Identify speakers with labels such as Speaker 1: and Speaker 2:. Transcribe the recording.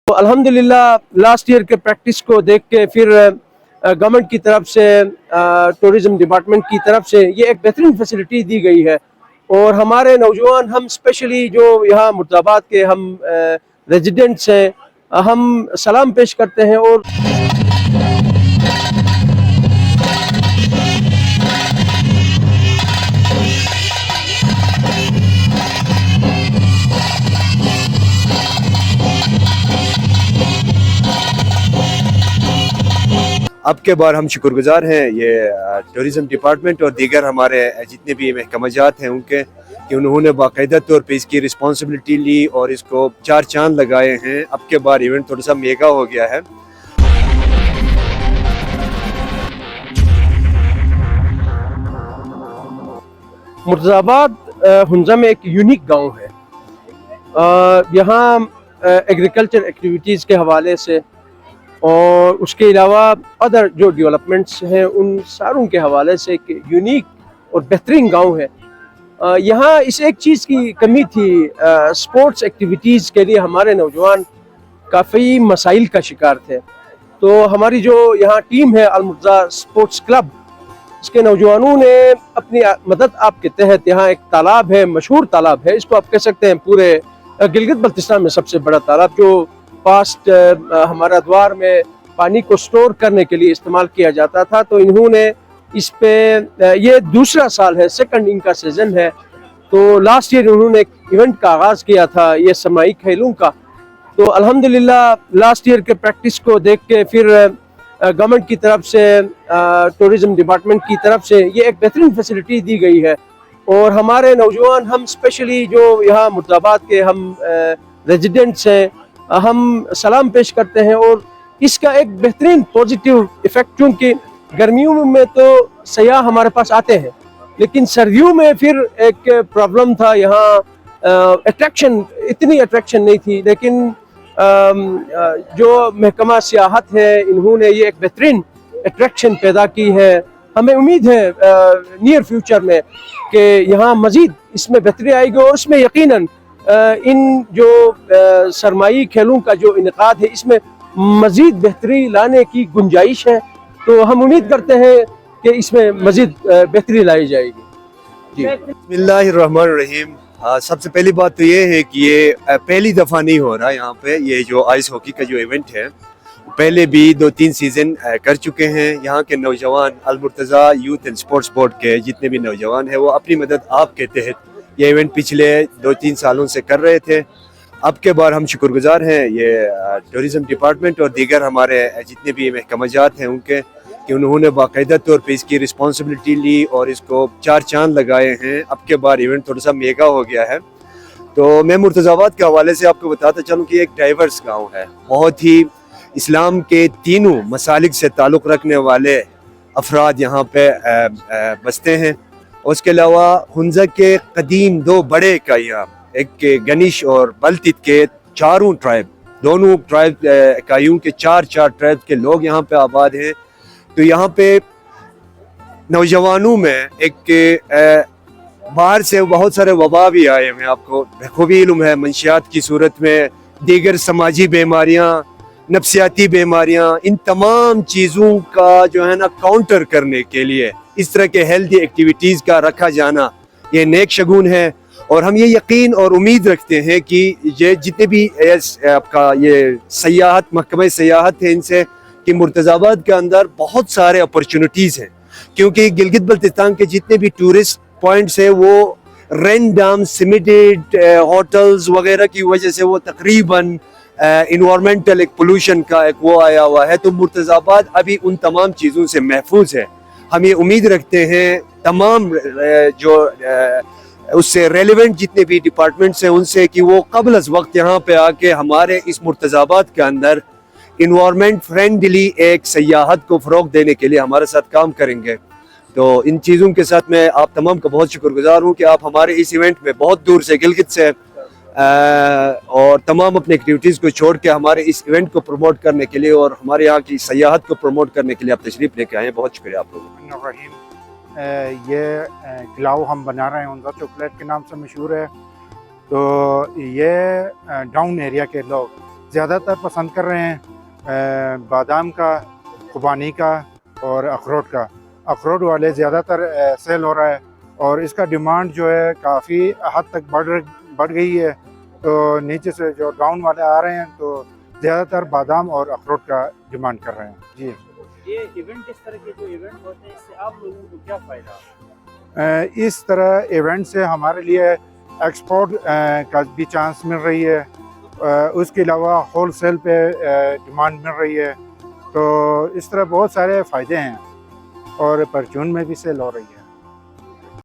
Speaker 1: तो अल्हम्दुलिल्लाह last year के प्रैक्टिस को देख के फिर गवर्नमेंट की तरफ से टूरिज्म डिपार्टमेंट की तरफ से ये एक बेहतरीन फैसिलिटी दी गई है और हमारे नौजवान हम स्पेशली जो यहाँ मुर्दाबाद के हम रेजिडेंट्स हैं हम सलाम पेश करते हैं और
Speaker 2: अब के बार हम शुक्रगुजार हैं ये टूरिज़म डिपार्टमेंट और दीगर हमारे जितने भी महकमाजात हैं उनके कि उन्होंने बाकायदा तौर पे इसकी रिस्पॉन्सिबिलिटी ली और इसको चार चांद लगाए हैं। अब के बार इवेंट थोड़ा सा मेगा हो गया है।
Speaker 1: मुर्दाबाद हुंजा में एक यूनिक गांव है। यहाँ एग्रीकल्चर एक्टिविटीज़ के हवाले से और उसके अलावा अदर जो डेवलपमेंट्स हैं उन सारों के हवाले से एक यूनिक और बेहतरीन गांव है। यहाँ इस एक चीज़ की कमी थी, स्पोर्ट्स एक्टिविटीज़ के लिए हमारे नौजवान काफ़ी मसाइल का शिकार थे। तो हमारी जो यहाँ टीम है अल-मुर्तज़ा स्पोर्ट्स क्लब, इसके नौजवानों ने अपनी मदद आपके तहत यहाँ एक तालाब है, मशहूर तालाब है, इसको आप कह सकते हैं पूरे गिलगित बल्तिस्तान में सबसे बड़ा तालाब, जो पास्ट हमारा द्वार में पानी को स्टोर करने के लिए इस्तेमाल किया जाता था। तो इन्होंने इस पे ये दूसरा साल है, सेकंड इनका सीजन है। तो लास्ट ईयर उन्होंने एक इवेंट का आगाज़ किया था ये समाई खेलों का। तो अल्हम्दुलिल्लाह लास्ट ईयर के प्रैक्टिस को देख के फिर गवर्नमेंट की तरफ से टूरिज़म डिपार्टमेंट की तरफ से ये एक बेहतरीन फैसिलिटी दी गई है और हमारे नौजवान हम स्पेशली जो यहाँ मुर्दाबाद के हम रेजिडेंट्स हैं हम सलाम पेश करते हैं और इसका एक बेहतरीन पॉजिटिव इफ़ेक्ट, क्योंकि गर्मियों में तो सयाह हमारे पास आते हैं लेकिन सर्दियों में फिर एक प्रॉब्लम था, यहाँ अट्रैक्शन इतनी अट्रैक्शन नहीं थी। लेकिन जो महकमा सियाहत है इन्होंने ये एक बेहतरीन अट्रैक्शन पैदा की है। हमें उम्मीद है नियर फ्यूचर में कि यहाँ मज़ीद इसमें बेहतरी आएगी और इसमें यकीनन इन जो सरमाई खेलों का जो इनेकाद है इसमें मज़ीद बेहतरी लाने की गुंजाइश है। तो हम उम्मीद करते हैं कि इसमें मज़ीद बेहतरी लाई जाएगी। जी
Speaker 2: बिस्मिल्लाहिर्रहमानिर्रहीम। सबसे पहली बात तो ये है कि ये पहली दफ़ा नहीं हो रहा यहाँ पे, ये जो आइस हॉकी का जो इवेंट है पहले भी 2-3 सीज़न कर चुके हैं। यहाँ के नौजवान अल-मुर्तज़ा यूथ एंड स्पोर्ट्स बोर्ड के जितने भी नौजवान हैं वो अपनी मदद आपके तहत ये इवेंट पिछले 2-3 सालों से कर रहे थे। अब के बार हम शुक्रगुजार हैं ये टूरिज़म डिपार्टमेंट और दीगर हमारे जितने भी महकमाजात हैं उनके कि उन्होंने बाकायदा तौर पे इसकी रिस्पॉन्सिबिलिटी ली और इसको चार चांद लगाए हैं। अब के बार इवेंट थोड़ा सा मेगा हो गया है। तो मैं मुर्तज़ाबाद के हवाले से आपको बताता चलूँ कि एक डाइवर्स गाँव है, बहुत ही इस्लाम के तीनों मसालिक से ताल्लुक़ रखने वाले अफराद यहाँ पे बसते हैं। उसके अलावा हुंजा के कदीम 2 बड़े इकाइयाँ, एक के गनिश और बल्तित के चारों ट्राइब, दोनों ट्राइब इकाइयों के 4 ट्राइब के लोग यहाँ पे आबाद हैं। तो यहाँ पे नौजवानों में एक बाहर से बहुत सारे वबा भी आए हैं, आपको बखूबी इल्म है, मंशियात की सूरत में दीगर समाजी बीमारियाँ, नफ्सियाती बीमारियाँ, इन तमाम चीज़ों का जो है ना काउंटर करने के लिए इस तरह के हेल्दी एक्टिविटीज़ का रखा जाना ये नेक शगुन है। और हम ये यकीन और उम्मीद रखते हैं कि ये जितने भी आपका ये सयाहत महकमा सयाहत है इनसे कि मुर्तज़ाबाद के अंदर बहुत सारे अपॉर्चुनिटीज़ हैं, क्योंकि गिलगित बल्तिस्तान के जितने भी टूरिस्ट पॉइंट्स हैं वो रैंडम सिमिटेड होटल्स वगैरह की वजह से वो तकरीबन इन्वायरमेंटल एक पोल्यूशन का एक वो आया हुआ है। तो मुर्तज़ाबाद अभी उन तमाम चीज़ों से महफूज है। हम ये उम्मीद रखते हैं तमाम जो उससे रेलिवेंट जितने भी डिपार्टमेंट्स हैं उनसे कि वो कबल अज़ वक्त यहाँ पे आके हमारे इस मुर्तज़ाबाद के अंदर इन्वायरमेंट फ्रेंडली एक सयाहत को फ़रोग़ देने के लिए हमारे साथ काम करेंगे। तो इन चीज़ों के साथ मैं आप तमाम का बहुत शुक्रगुजार हूँ कि आप हमारे इस इवेंट में बहुत दूर से गिलगित से और तमाम अपने एक्टिविटीज़ को छोड़ के हमारे इस इवेंट को प्रमोट करने के लिए और हमारे यहाँ की सयाहत को प्रमोट करने के लिए आप तशरीफ़ लेके आए हैं। बहुत शुक्रिया आप लोगों का।
Speaker 3: ये गिलाव हम बना रहे हैं, हुंजा चॉकलेट के नाम से मशहूर है। तो ये डाउन एरिया के लोग ज़्यादा तर पसंद कर रहे हैं बादाम का, खुबानी का और अखरोट का। अखरोट वाले ज़्यादातर सेल हो रहा है और इसका डिमांड जो है काफ़ी हद तक बढ़ गई है। तो नीचे से जो डाउन वाले आ रहे हैं तो ज़्यादातर बादाम और अखरोट का डिमांड कर रहे हैं जी।
Speaker 4: ये इवेंट, इस तरह के जो इवेंट होते हैं, इससे आप लोगों को क्या फ़ायदा?
Speaker 3: इस तरह इवेंट से हमारे लिए एक्सपोर्ट का भी चांस मिल रही है, उसके अलावा होल सेल पे डिमांड मिल रही है। तो इस तरह बहुत सारे फ़ायदे हैं और परचून में भी सेल हो रही है।